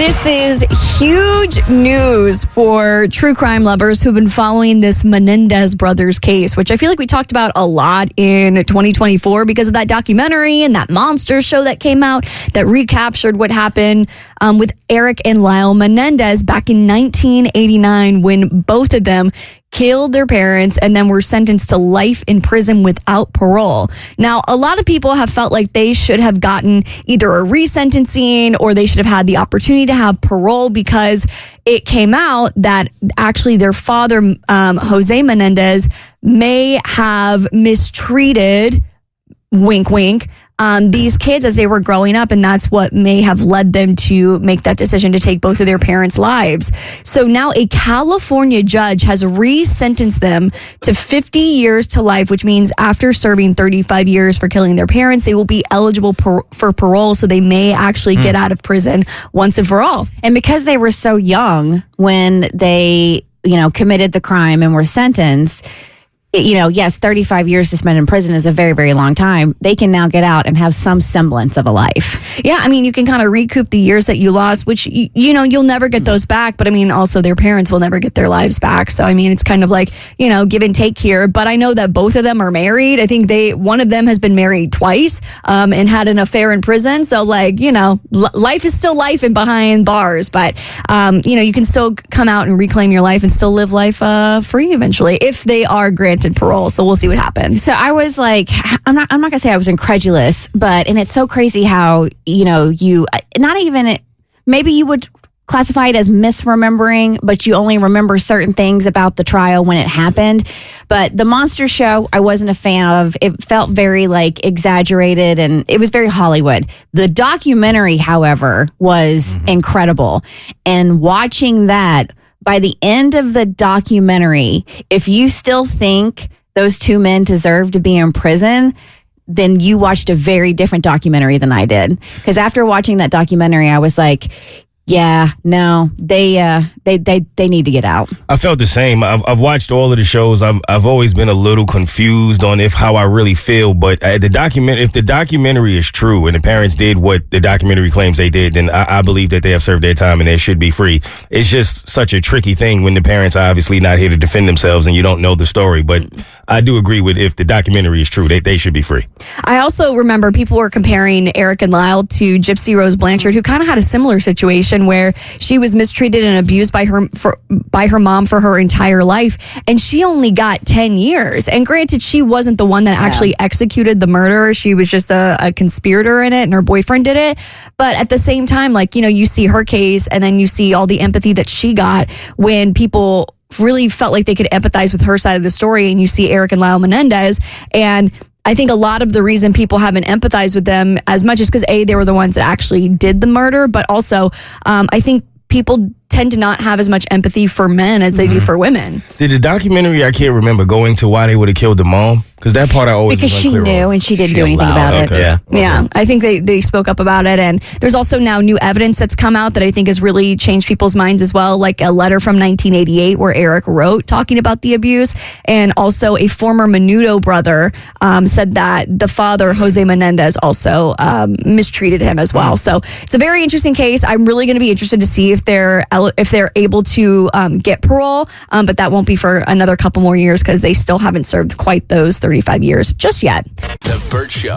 This is huge news for true crime lovers who've been following this Menendez Brothers case, which I feel like we talked about a lot in 2024 because of that documentary and that monster show that came out that recaptured what happened with Eric and Lyle Menendez back in 1989 when both of them killed their parents and then were sentenced to life in prison without parole. Now, a lot of people have felt like they should have gotten either a resentencing or they should have had the opportunity to have parole because it came out that actually their father, Jose Menendez, may have mistreated, wink, wink, these kids as they were growing up, and that's what may have led them to make that decision to take both of their parents' lives. So now a California judge has resentenced them to 50 years to life, which means after serving 35 years for killing their parents, they will be eligible for parole, so they may actually get out of prison once and for all. And because they were so young when they, committed the crime and were sentenced, yes, 35 years to spend in prison is a very, very long time. They can now get out and have some semblance of a life. Yeah, I mean, you can kind of recoup the years that you lost, which, you'll never get those back. But I mean, also their parents will never get their lives back. So, I mean, it's kind of like, give and take here. But I know that both of them are married. I think one of them has been married twice and had an affair in prison. So, life is still life and behind bars. But, you can still come out and reclaim your life and still live life free eventually if they are granted parole. So we'll see what happens. So I was like, I'm not gonna say I was incredulous, and it's so crazy how you not even, maybe you would classify it as misremembering, but you only remember certain things about the trial when it happened. But the monster show, I wasn't a fan of. It felt very exaggerated and it was very Hollywood. The documentary, however, was incredible. And watching that, by the end of the documentary, if you still think those two men deserve to be in prison, then you watched a very different documentary than I did. Because after watching that documentary, I was like, yeah, no, they need to get out. I felt the same. I've watched all of the shows. I've always been a little confused on how I really feel. But if the documentary is true and the parents did what the documentary claims they did, then I believe that they have served their time and they should be free. It's just such a tricky thing when the parents are obviously not here to defend themselves and you don't know the story. But I do agree with if the documentary is true, they should be free. I also remember people were comparing Eric and Lyle to Gypsy Rose Blanchard, who kind of had a similar situation where she was mistreated and abused by her mom for her entire life, and she only got 10 years. And granted, she wasn't the one that actually executed the murder. She was just a conspirator in it, and her boyfriend did it. But at the same time, you see her case, and then you see all the empathy that she got when people really felt like they could empathize with her side of the story, and you see Eric and Lyle Menendez, and I think a lot of the reason people haven't empathized with them as much is because they were the ones that actually did the murder, but also I think people tend to not have as much empathy for men as they do for women. Did the documentary, I can't remember, go into why they would have killed the mom? Because that part I always because she knew on. And she didn't do anything about it. Okay. Yeah, I think they spoke up about it, and there's also now new evidence that's come out that I think has really changed people's minds as well, like a letter from 1988 where Eric wrote talking about the abuse, and also a former Menudo brother said that the father, Jose Menendez, also mistreated him as well. So it's a very interesting case. I'm really going to be interested to see if they're able to get parole, but that won't be for another couple more years because they still haven't served quite those 35 years just yet. The Bert Show.